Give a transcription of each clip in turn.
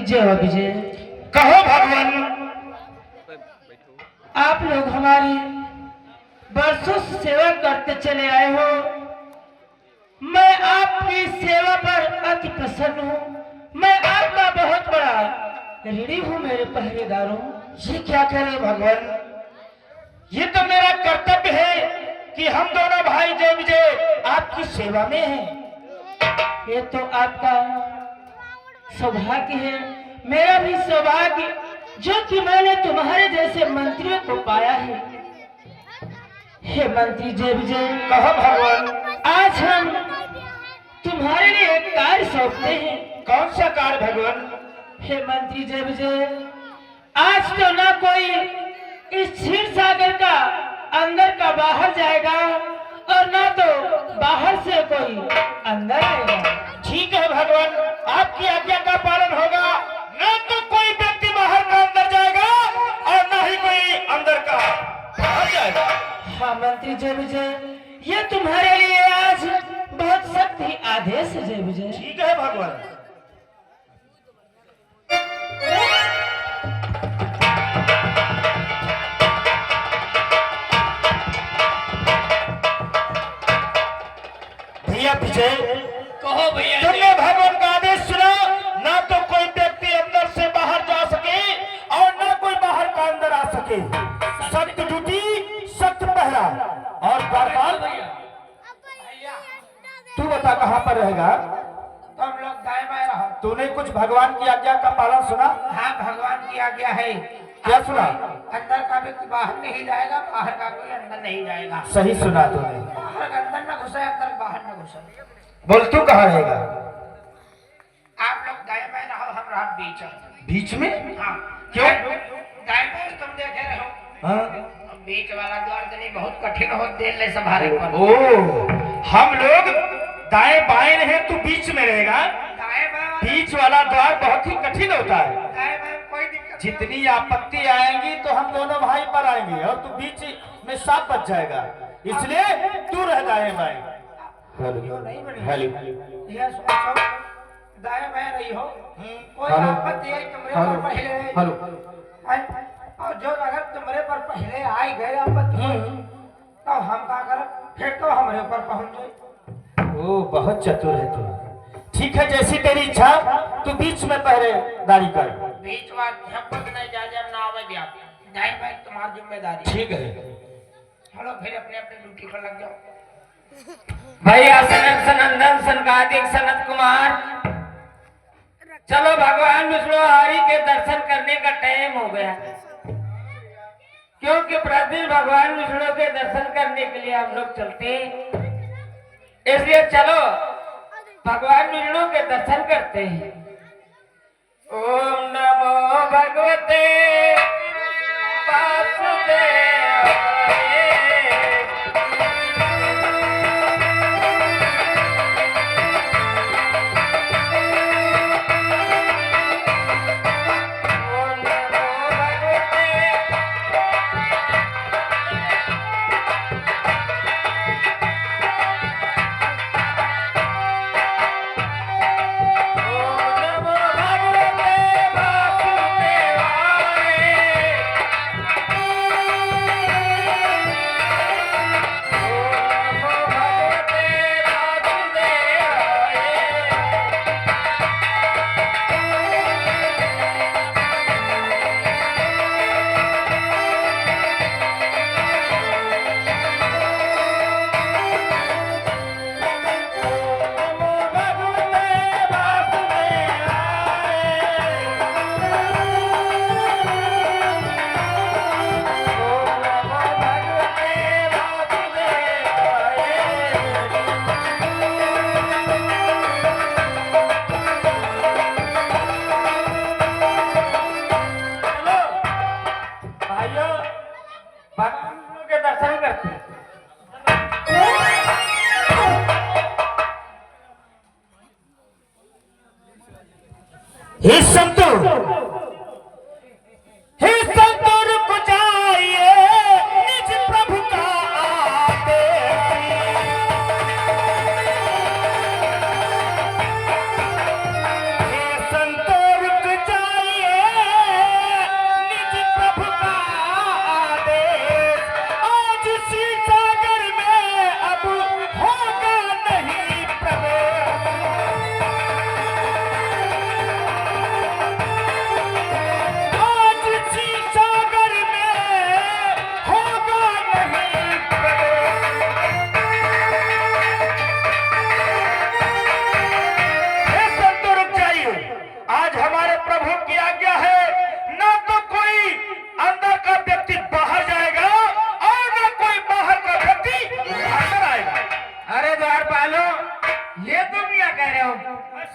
जय विजय। कहो भगवान। आप लोग हमारी बरसों से सेवा करते चले आए हो। मैं आपकी सेवा पर अति प्रसन्न हूँ। मैं आपका बहुत बड़ा ऋणी हूँ मेरे पहरेदारों। ये क्या कह रहे भगवान? ये तो मेरा कर्तव्य है कि हम दोनों भाई जय विजय आपकी सेवा में हैं। ये तो आपका सौभाग्य है, मेरा भी सौभाग्य, जो कि मैंने तुम्हारे जैसे मंत्रियों को पाया है। हे मंत्री जय विजय। कहो भगवान। आज हम तुम्हारे लिए एक कार्य सौंपते हैं। कौन सा कार्य भगवान? हे मंत्री जय विजय, आज तो ना कोई इस क्षीर सागर का अंदर का बाहर जाएगा और ना तो बाहर से कोई अंदर आएगा। ठीक है भगवान, आपकी आज्ञा का पालन होगा। न तो कोई व्यक्ति बाहर का अंदर जाएगा और न ही कोई अंदर का बाहर जाएगा। हाँ मंत्री जय विजय, ये तुम्हारे लिए आज बहुत सख्त ही आदेश है जय विजय। ठीक है भगवान। भैया विजय। कहो भैया। तुमने भगवान का आदेश सुना, ना तो कोई व्यक्ति अंदर से बाहर जा सके और ना कोई बाहर का अंदर आ सके। सख्त ड्यूटी, सख्त पहरा और बार तू बता कहाँ पर रहेगा? तुम लोग दाएं बाएं रहो। तूने कुछ भगवान की आज्ञा का पालन सुना? हाँ भगवान की आज्ञा है। क्या सुना? अंदर का व्यक्ति बाहर नहीं जाएगा, बाहर का कोई अंदर नहीं जाएगा। सही सुना तूने। बाहर का अंदर न घुसे, अंदर बाहर न घुसे। बोल तू कहाँ रहेगा? आप लोग दाएं बाएं रहो, हम रहा बीच। बीच में? हाँ। क्यों? दाएं बाएं तुम देखे रहो। हाँ? बीच वाला द्वार तो नहीं, बहुत कठिन हो देर ले संभाले पर। ओ, हम लोग दाएं बाएं रहे, तू बीच में रहेगा। दाएं बाएं बीच वाला द्वार बहुत ही कठिन होता है। दाएं बाएं कोई दिक्कत जितनी आपत्ति आएंगी तो हम दोनों भाई पर आएंगे और तू बीच में साथ बच जाएगा, इसलिए तू रह दाएं बाएं। नहीं बनी। हेलो। यह सोचो दाएं बाएं रही हो, कोई आपत्ति आई तुम्हारे पर पहले। हेलो। और जो अगर तुम्हारे पर पहले आई गए आपत्ति तो हम क्या करें? फिर तो हमारे ऊपर पहुंच जाए। ओ बहुत चतुर है तू। ठीक है, जैसी तेरी इच्छा, तू बीच में पहरेदारी कर। बीच बार झपक नहीं जा जाए ना आवे दिया। दाएं बाएं तुम्हारी जिम्मेदारी। ठीक है। चलो फिर अपने अपने ड्यूटी पर लग जाओ। भैया सनत सनंदन सनकादिक सनत कुमार, चलो भगवान विष्णु हरि के दर्शन करने का टाइम हो गया, क्योंकि प्रतिदिन भगवान विष्णु के दर्शन करने के लिए हम लोग चलते हैं। इसलिए चलो भगवान विष्णु के दर्शन करते हैं। ओम नमो भगवते वासुदेवाय। हे संतो, हे संतो रुक जाइए, निज प्रभु का आदेश। हे संतो रुक जाइए, रहे हो?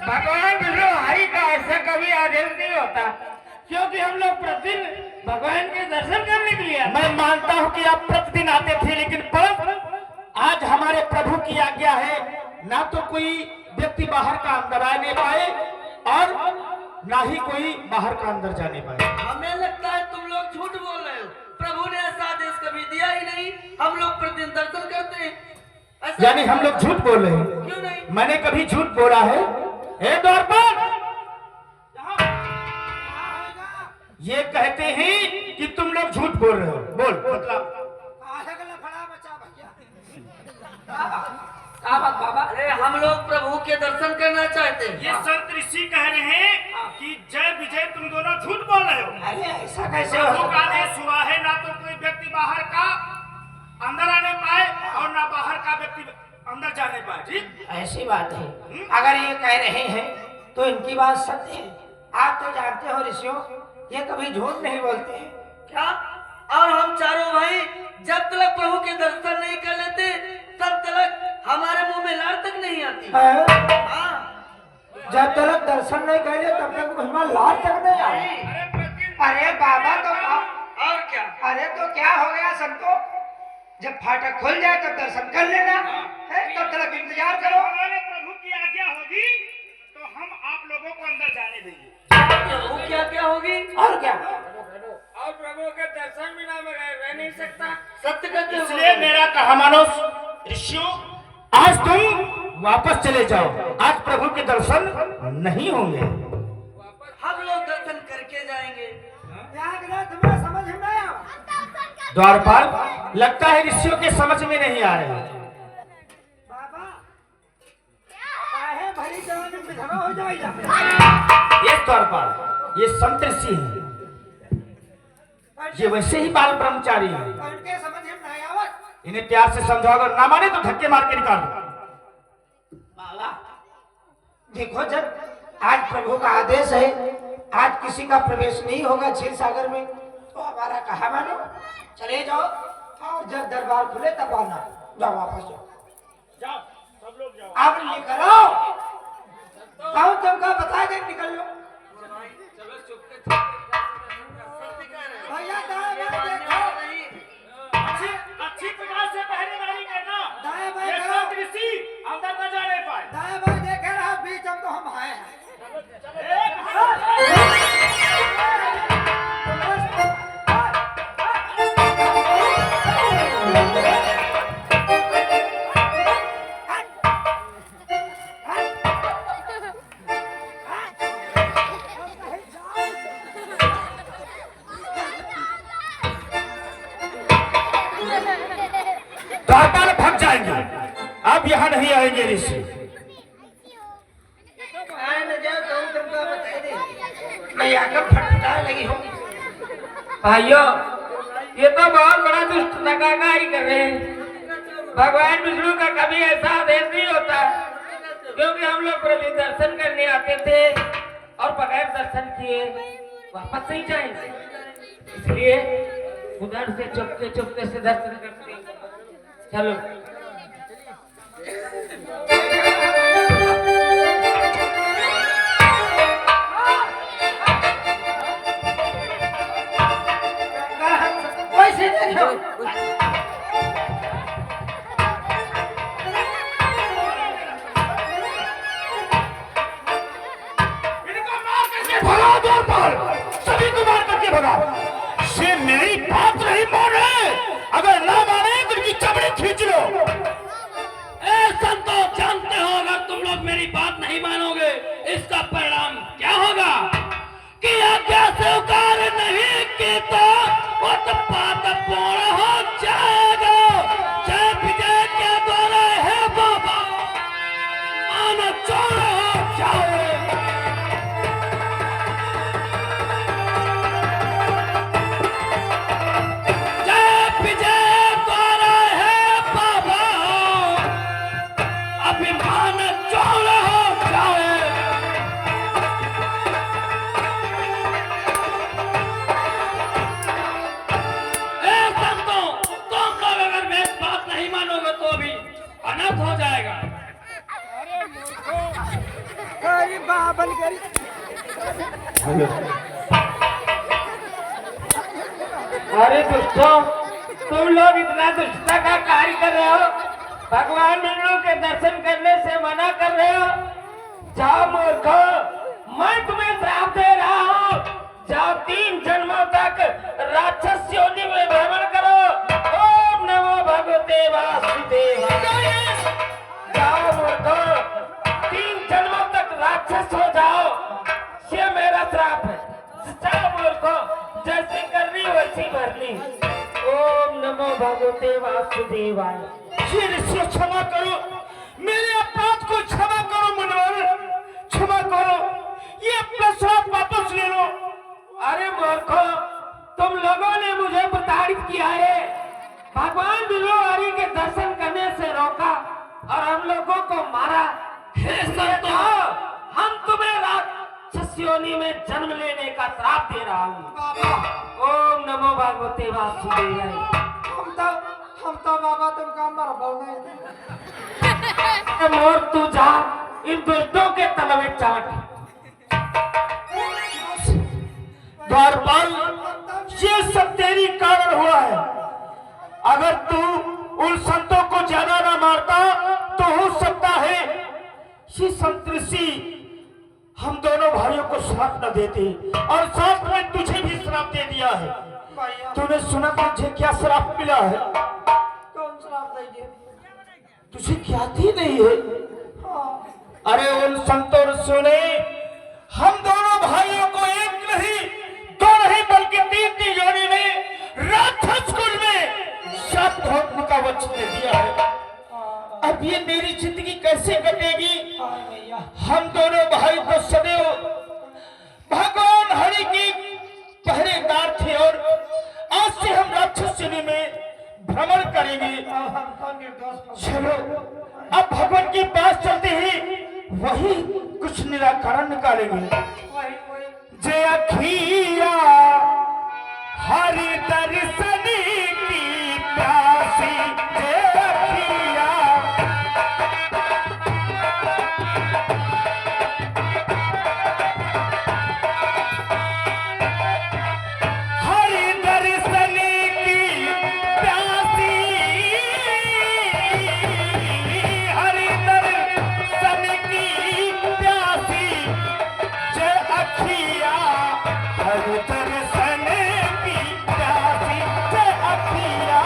भगवान विष्णु हरि का ऐसा कभी आदेश नहीं होता, क्योंकि हम लोग प्रतिदिन भगवान के दर्शन करने के लिए मैं मानता हूँ कि आप प्रतिदिन आते थे, लेकिन परंतु आज हमारे प्रभु की आज्ञा है, ना तो कोई व्यक्ति बाहर का अंदर आने पाए और ना ही कोई बाहर का अंदर जाने पाए। हमें लगता है तुम लोग झूठ बोल रहे हो। प्रभु ने ऐसा आदेश कभी दिया ही नहीं। हम लोग प्रतिदिन दर्शन करते हैं। ऐसा यानी हम लोग झूठ बोल रहे हैं? क्यों नहीं? मैंने कभी झूठ बोला है? ए द्वारपाल, ये कहते हैं कि तुम लोग झूठ बोल रहे हो। बोल मतलब क्या बात बाबा? अरे हम लोग प्रभु के दर्शन करना चाहते हैं। ये संत ऋषि कह रहे हैं कि जय विजय तुम दोनों झूठ बोल रहे हो। अरे ऐसा कैसे प्रभु हो? का आदेश हुआ है, ना तो कोई व्यक्ति बाहर का अंदर आने पाए और ना बाहर का व्यक्ति अंदर जाने पाए। ठीक ऐसी बात है। अगर ये कह रहे हैं तो इनकी बात सत्य है। आप तो जानते हो ऋषियों, ये कभी झूठ नहीं बोलते हैं। क्या? और हम चारों भाई जब तक प्रभु के दर्शन नहीं कर लेते तब तक हमारे मुंह में लार तक नहीं आती। हाँ। जब तक दर्शन नहीं कर ले तब तक मुझमें लार तक नहीं आई। अरे बाबा तो और क्या? अरे तो क्या हो गया संतो? जब फाटक खुल जाए तब दर्शन कर लेना है, तब तक इंतजार करो। हमारे प्रभु की आज्ञा होगी तो हम आप लोगों को अंदर जाने देंगे। प्रभु क्या क्या होगी? और क्या? और प्रभु के दर्शन बिना रह नहीं सकता। सत्य कहते हो। इसलिए मेरा कहा मानो ऋषियों, आज तुम वापस चले जाओ। आज प्रभु के दर्शन नहीं होंगे। हम लोग दर्शन करके जाएंगे। तुम्हें समझ में नहीं आया? द्वारपाल, लगता है ऋषियों के समझ में नहीं आ रहे। बाबा काहे भरी जवानी में विधवा हो जाएगा? ये द्वारपाल, ये संत ऋषि हैं, ये वैसे ही बाल ब्रह्मचारी हैं। उनके समझ में नहीं आवत। इन्हें प्यार से समझाओ, अगर ना माने तो धक्के मार के निकाल दो। बाबा देखो, जब आज प्रभु का आदेश है, आज किसी का प्रवेश नहीं होगा क्षीर सागर में, तो हमारा कहा मानो, चले जाओ और जब दरबार खुले तब आना। जाओ वापस जाओ, जाओ सब लोग जाओ। आप लेकर आओ। कौन तुमका बता दे, निकल लो। भैया दाएं बाएं देखो। अच्छी प्रकार से पहरेदारी करना। दाएं बाएं ये करो। संत ऋषि अंदर न जाने पाए। दाएं बाएं देखे रहो, बीच में तो हम आए हैं। द्वारपाल भाग जाएंगे, अब यहाँ नहीं आएंगे ऋषि। मैं आकर फटफटाने लगी हूँ। भाइयों, ये तो बहुत बड़ा दुष्ट नगागाई कर रहे हैं। भगवान विष्णु का कभी ऐसा आदेश नहीं होता, क्योंकि हम लोग प्रभु दर्शन करने आते थे और बगैर दर्शन किए वापस नहीं जाएंगे। इसलिए उधर से चुपके चुपके से दर्शन करते हैं। चलो वैसे देखो, भगाओ द्वारपाल, सभी को मार करके भगाओ। से मेरी बात नहीं मान रहे, अगर ना माने तो इनकी चमड़ी खींच लो। ए संतो, जानते हो अगर तुम लोग मेरी बात नहीं मानोगे इसका परिणाम क्या होगा? कि आज्ञा स्वीकार नहीं की तो उत्पात पूर्ण हो जाएगा। जय विजय के द्वारा है बाबा, आना चौड़ हो जाओ। जय विजय द्वारा है बाबा, अभिमान चौड़ हो जाए। कहाँ बन गई? अरे दुष्टों, तुम लोग इतना दुष्टता का कार्य कर रहे हो, भगवान विष्णु के दर्शन करने से मना कर रहे हो। जाओ मूर्खो, मैं तुम्हें श्राप दे रहा हूँ, जाओ 3 जन्मों तक राक्षस योनि में भ्रमण करो। ओम नमो भगवते वासुदेवाय। जाओ मूर्खो, 3 जन्मों तक राक्षस हो जाओ, ये मेरा श्राप है। जाओ मूर्खो, जैसी करनी वैसी भरनी। ओम नमो भगवते वासुदेवाय। ये ऋषि क्षमा करो, मेरे अपराध को क्षमा करो मुनिवर, क्षमा करो, ये अपना श्राप वापस ले लो। अरे मूर्खो, तुम लोगों ने मुझे प्रताड़ित किया है, भगवान विष्णु के दर्शन करने से रोका और हम लोगों को मारा। हे संतो, हम तुम्हें राक्षस योनि में जन्म लेने का श्राप दे रहा हूँ। ओम नमो भगवते वासुदेवाय। हम तो बाबा तुमका मर बोले। मोर तू जा, इन दुष्टों के तल में चाट। द्वारपाल, ये सब तेरी कारण हुआ है। अगर तू उन संतों को ज्यादा ना मारता तो हो सकता है ये संत ऋषि हम दोनों भाइयों को श्राप न देते, और साथ में तुझे भी श्राप दे दिया है। तूने सुना तुझे क्या श्राप मिला है? कौन श्राप देंगे? तुझे ज्ञात ही नहीं है? अरे उन संतों ऋषियों ने हम दोनों भाइयों को एक नहीं, 2 नहीं बल्कि 3 योनि में राक्षस कुल में शाप का वचन दे दिया है। अब ये मेरी जिंदगी कैसे कटेगी? हम दोनों भाई तो सदैव भगवान हरि की पहरेदार थे, और आज से हम राक्षस योनि में भ्रमण करेंगे। चलो अब भगवान के पास चलते ही वही कुछ निराकरण निकालेंगे। जय अखिया हरि दर्शन की प्यासी, जय अखिया हरि दर्शन की प्यासी, हरि दर्शन की प्यासी, जय अखिया हरि दर्शन की प्यासी, जय अखिया।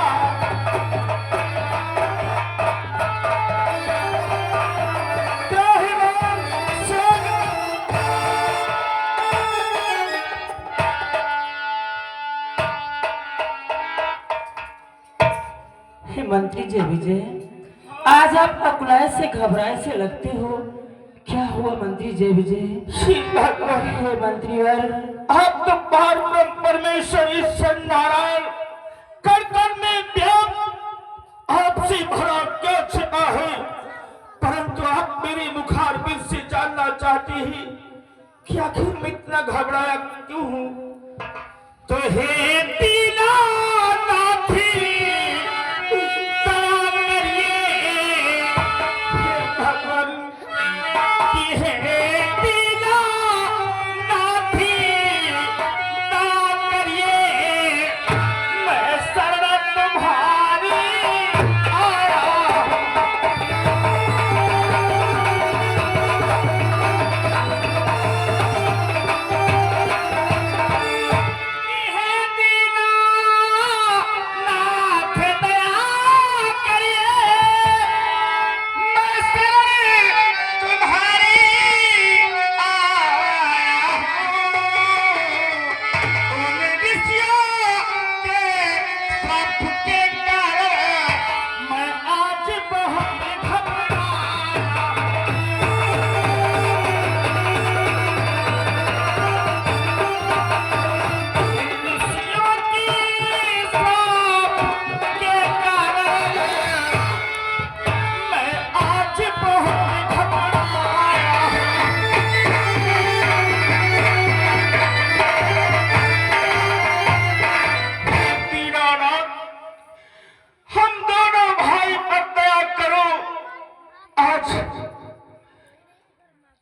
त्राहिमाम स्वागत। हे मंत्री जय विजय, आज आप अकुलाए से घबराए से लगते हो, क्या हुआ मंत्री जय विजय? श्री भगवान, हे मंत्रीवर, आप तो पार परमेश्वर ईश्वर नारायण कण कण में व्याप्त आपसे भरा क्या छिपा है, परंतु आप मेरे मुखारबिंद से जानना चाहती ही कि आखिर मैं इतना घबराया क्यों हूँ? तो हे दीना नाथी दया करिए, हे भगवान कि हे दीना नाथी दया करिए, मैं शरण तुम्हारी आया हूँ। हे दीना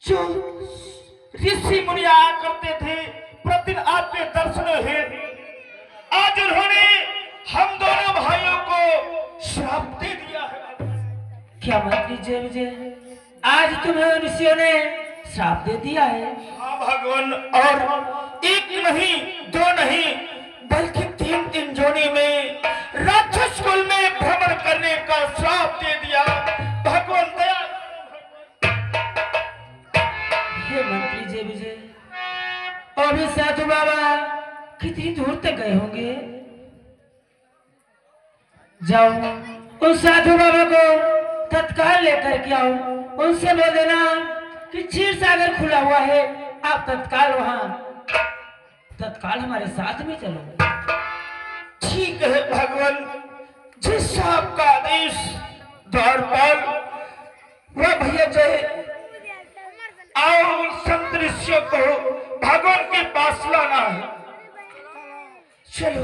जो ऋषि मुनि आया करते थे प्रतिदिन आपके दर्शन हेतु, आज उन्होंने हम दोनों भाइयों को श्राप दे दिया है। क्या मंत्री जय विजय, आज तुम्हें ऋषियों ने श्राप दे दिया है? हाँ भगवान, और एक नहीं दो नहीं बल्कि 3 जोनी में राक्षस कुल में भ्रमण करने का श्राप दे दिया। भगवान दया। हे मंत्री जय विजय, और भी साधु बाबा कितनी दूर तक गए होंगे? जाओ उन साधु बाबा को तत्काल लेकर के आओ, उनसे बोल देना कि क्षीर सागर खुला हुआ है, आप तत्काल हमारे साथ में चलो। ठीक है भगवान, जिस आपका आदेश द्वारपाल वह भैया जय आओ संत ऋषियों को भगवान के पास लाना है। चलो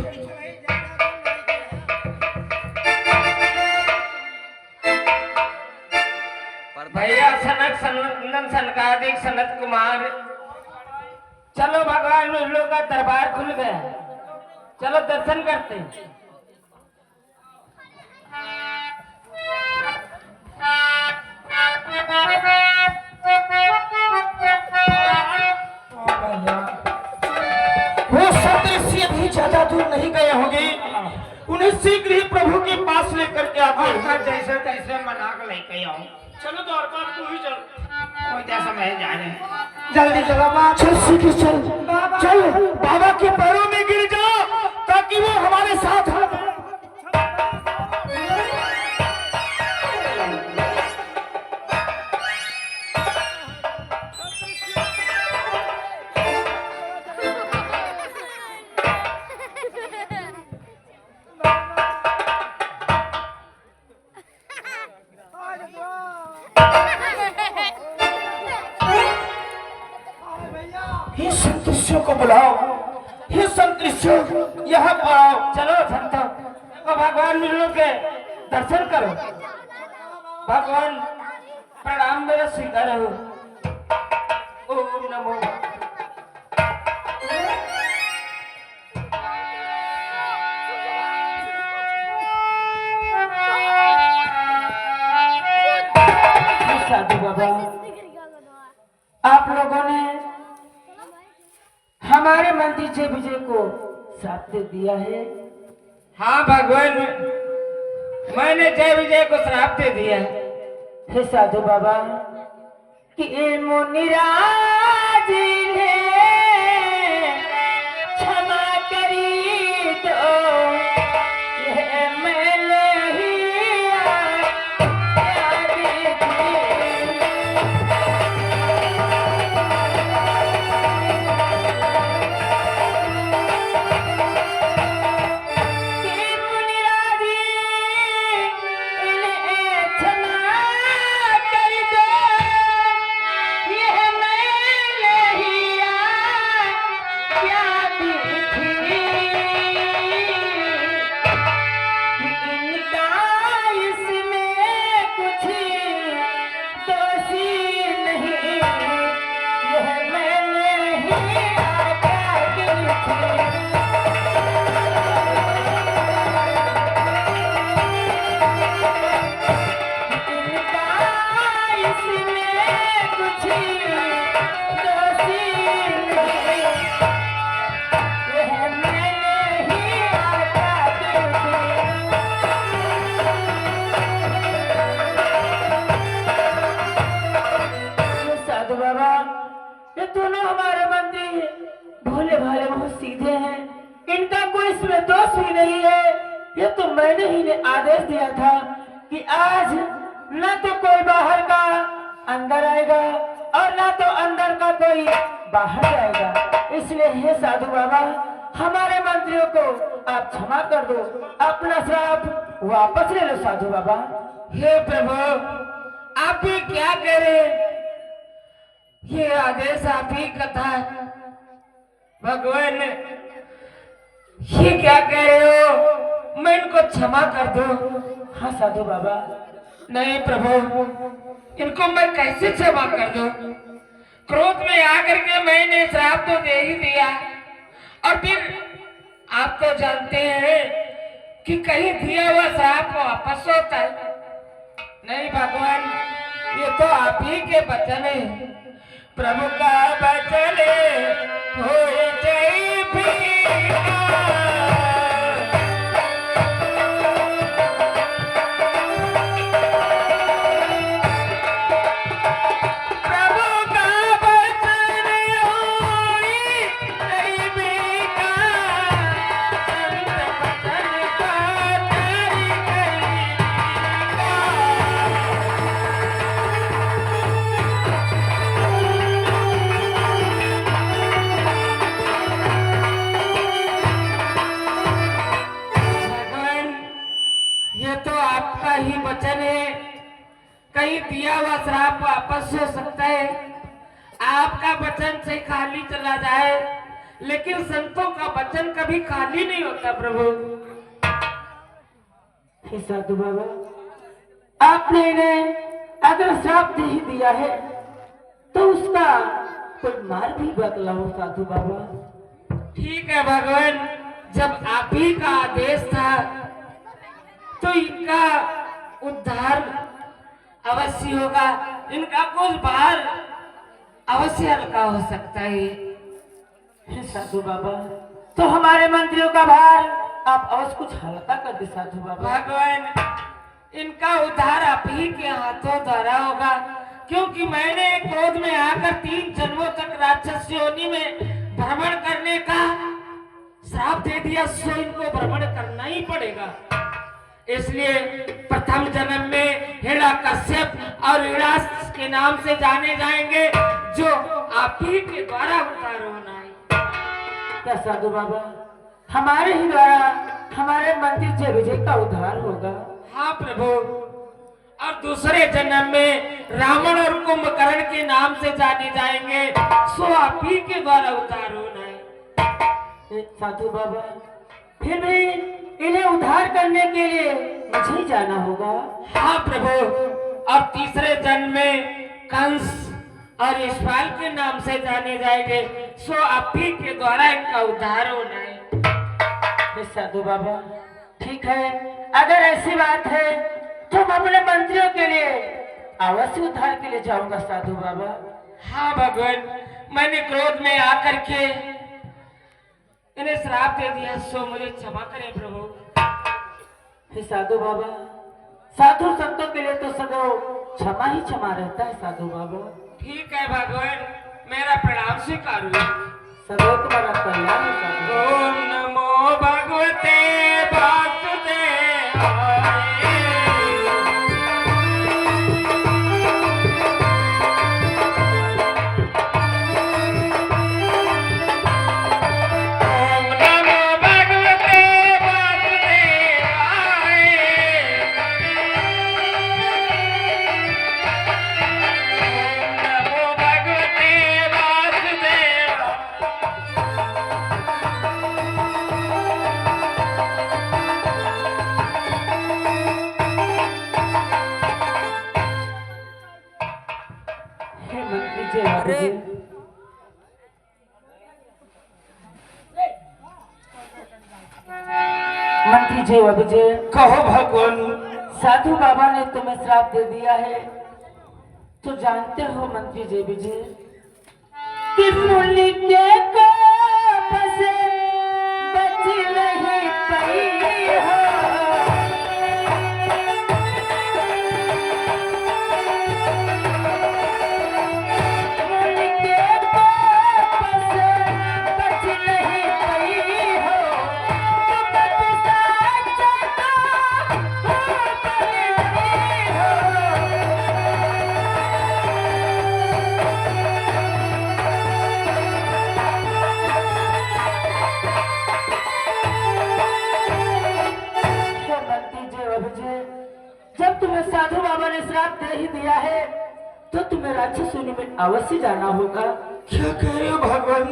भैया सनक सनंदन सनकादिक सनत कुमार, चलो भगवान विष्णु का दरबार खुल गया, चलो दर्शन करते हैं। वो संत ऋषि अभी ज्यादा दूर नहीं गए होंगे, उन्हें शीघ्र ही प्रभु के पास लेकर के आते हैं। जैसे तैसे मना कर लेके आओ। चलो द्वारपाल तू ही चल। कोई जैसा मैं जा रहे हैं, जल्दी चलो बाप। चल सीधे चल, चल बाबा के पैरों में गिर जा ताकि वो हमारे साथ हो। हे संत ऋषियों को बुलाओ, हे संत ऋषियों यहाँ पर आओ। चलो संतो, और भगवान विष्णु के दर्शन करो। भगवान प्रणाम मेरा स्वीकार हो। ओम नमो। साधु बाबा, आप लोगों ने हमारे मंत्री जय विजय को श्राप दे दिया है। हाँ भगवान, मैंने जय विजय को श्राप दे दिया है। हे साधु बाबा, कि मुनिराज ने क्षमा करी तो यह मैंने ही याद की। ये दोनों हमारे मंत्री भोले भाले बहुत सीधे हैं, इनका कोई इसमें दोष ही नहीं है। ये तो मैंने ही ने आदेश दिया था कि आज न तो कोई बाहर का अंदर आएगा और ना तो अंदर का कोई बाहर जाएगा। इसलिए हे साधु बाबा, हमारे मंत्रियों को आप क्षमा कर दो, अपना श्राप वापस ले लो साधु बाबा। हे प्रभु, आप भी क्या करें, ये आदेश आप ही का था। भगवान, ये क्या कह रहे हो, मैं इनको क्षमा कर दूं? हाँ साधु बाबा। नहीं प्रभु, इनको मैं कैसे क्षमा कर दूं? क्रोध में आकर के मैंने श्राप तो दे ही दिया, और फिर आप तो जानते हैं कि कहीं दिया हुआ श्राप वापस होता है। नहीं भगवान, ये तो आप ही के वचन है, प्रभु का वचन हो जय भीमा। ये तो आपका ही वचन है, कहीं दिया हुआ श्राप वापस हो सकता है, आपका वचन से खाली चला जाए, लेकिन संतों का वचन कभी खाली नहीं होता प्रभु। हे साधु बाबा, आपने इन्हें अगर श्राप दे ही दिया है तो उसका कोई मार भी बतलाओ साधु बाबा। ठीक है भगवान, जब आप ही का आदेश था तो इनका उद्धार अवश्य होगा, इनका कुछ भार अवश्य हल्का हो सकता है। हे साधु बाबा, तो हमारे मंत्रियों का भार आप अवश्य कुछ हल्का कर दे साधु बाबा। भगवान, इनका उद्धार आप ही के हाथों द्वारा होगा, क्योंकि मैंने क्रोध में आकर 3 जन्मों तक राक्षस योनि में भ्रमण करने का श्राप दे दिया, सो इनको भ्रमण करना ही पड़ेगा। इसलिए प्रथम जन्म में हिरण्यकश्यप और हिरण्याक्ष के नाम से जाने जाएंगे, जो आप ही के द्वारा उद्धार होना है। क्या साधु बाबा, हमारे ही द्वारा हमारे मंत्री जय विजय का उद्धार होगा? हाँ प्रभु, और दूसरे जन्म में रावण और कुंभकर्ण के नाम से जाने जाएंगे, सो आप ही के द्वारा उद्धार होना है। साधु बाबा, फिर भी इन्हें उद्धार करने के लिए मुझे ही जाना होगा। हाँ प्रभु, और तीसरे जन्म में कंस और यशपाल के नाम से जाने जाएंगे, सो आप ही के द्वारा इनका उद्धार होना है। साधु बाबा, ठीक है, अगर ऐसी बात है तो मैं अपने मंत्रियों के लिए अवश्य उद्धार के लिए जाऊंगा साधु बाबा। हाँ भगवान, मैंने क्रोध में आकर के इन्हें श्राप दे दिया, सो मुझे क्षमा करें प्रभु। हे साधु बाबा, साधु संतों के लिए तो सदैव क्षमा ही क्षमा रहता है साधु बाबा। ठीक है भगवान, मेरा प्रणाम स्वीकारो। सदैव तुम्हारा कल्याण हो साधु। ओम नमो भगवते वासुदेवाय। मंत्री जय विजय, कहो भगवान। साधु बाबा ने तुम्हें श्राप दे दिया है, तो जानते हो मंत्री जय विजय कि मुनि के कोप से बच नहीं पाई हो। मुनि के कोप से बच नहीं पाई हो। जब तुम्हें साधु बाबा ने श्राप दे ही दिया है, तो तुम्हें राक्षस योनि में अवश्य जाना होगा। क्या कह रहे हो भगवान?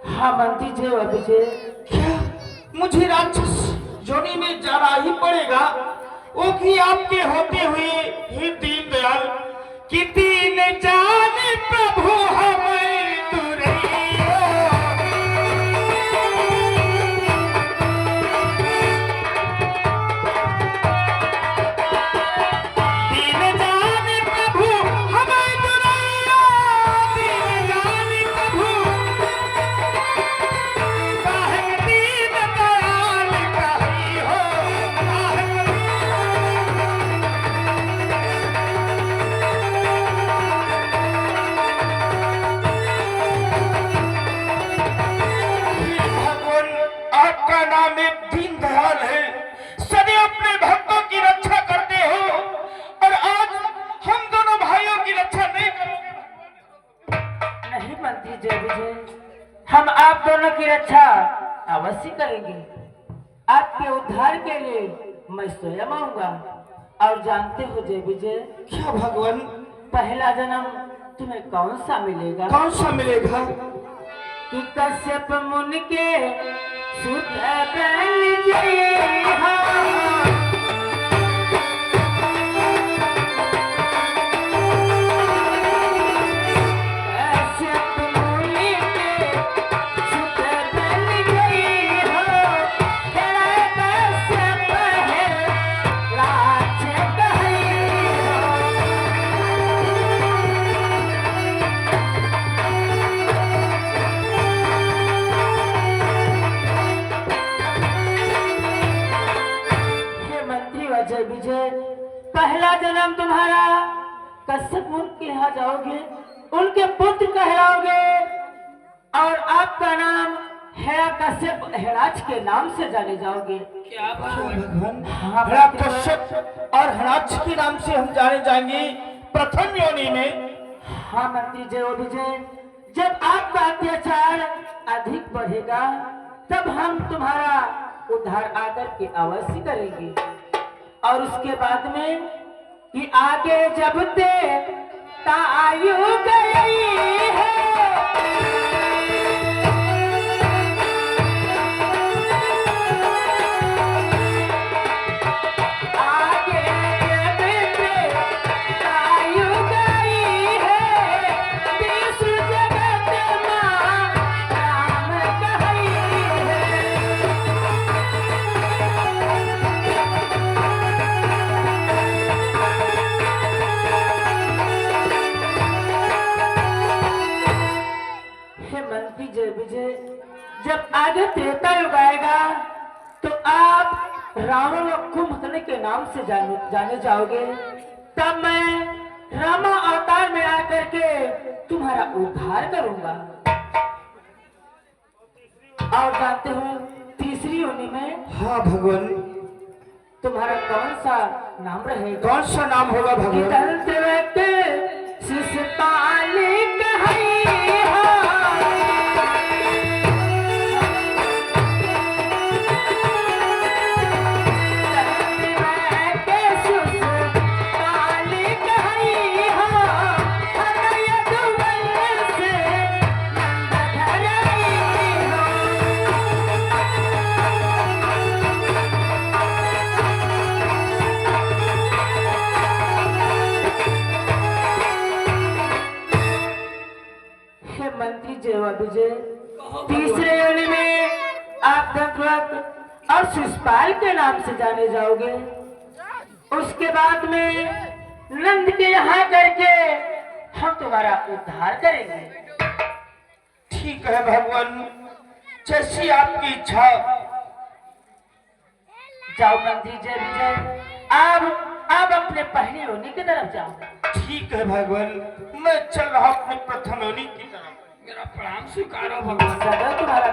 हाँ मंत्री जय विजय, क्या मुझे राक्षस योनि में जाना ही पड़ेगा? वो भी आपके होते हुए, हे दीनदयाल, कि दीन जान प्रभु हम नाम एक दीनदयाल है। सदैव अपने भक्तों की रक्षा करते हो और आज हम दोनों भाइयों की रक्षा नहीं करोगे। नहीं मंत्री जय विजय, हम आप दोनों की रक्षा अवश्य करेंगे। आपके उद्धार के लिए मैं स्वयं आऊंगा। और जानते हो जय विजय, क्या भगवान, पहला जन्म तुम्हें कौन सा मिलेगा? कौन सा मिलेगा? कि कश्यप मुनि के सुत बन जइहा। कश्यप मुनि के सुत बन जइहा। तेरा कश्यप है राज कहिहा। हे मंत्री अजय विजय, पहला जन्म तुम्हारा कश्यप मुनि के यहाँ जाओगे, उनके पुत्र कहलाओगे और आपका नाम हेरा कश्यप हेराज के नाम से जाने जाओगे। क्या भगवान, भगवान, हाँ, हरा कश्यप और हराक्ष के नाम से हम जाने जाएंगे प्रथम योनि में। हाँ मंत्री जय विजय, जब आपका अत्याचार अधिक बढ़ेगा तब हम तुम्हारा उद्धार आकर के अवश्य करेंगे। और उसके बाद में कि आगे जब ते आयु गई है, आगे जब ते आयु गई है, विश्व जगत मां राम कही है। हे मंत्री जय विजय, जब आगे त्रेता युग आएगा तो आप रावण व कुंभकर्ण के नाम से जाने जाओगे। तब मैं रामा अवतार में आकर के तुम्हारा उद्धार करूंगा। और जानते हो तीसरी योनि में हाँ भगवान, तुम्हारा कौन सा नाम रहेगा? कौन सा नाम होगा भगवान? शिषपाल कहिहा। हे मंत्री जय विजय, तीसरे योनि में आप दंतवत और शिषपाल के नाम से जाने जाओगे। उसके बाद में नंद के यहाँ करके हम तुम्हारा उद्धार करेंगे। ठीक है भगवान, जैसी आपकी इच्छा। जाओ मंत्री जय विजय, आप अपने पहली योनि की तरफ जाओ। ठीक है भगवान, मैं चल रहा हूँ अपने प्रथम योनि की तरफ। मेरा प्रणाम स्वीकारो भगवान। सदा तुम्हारा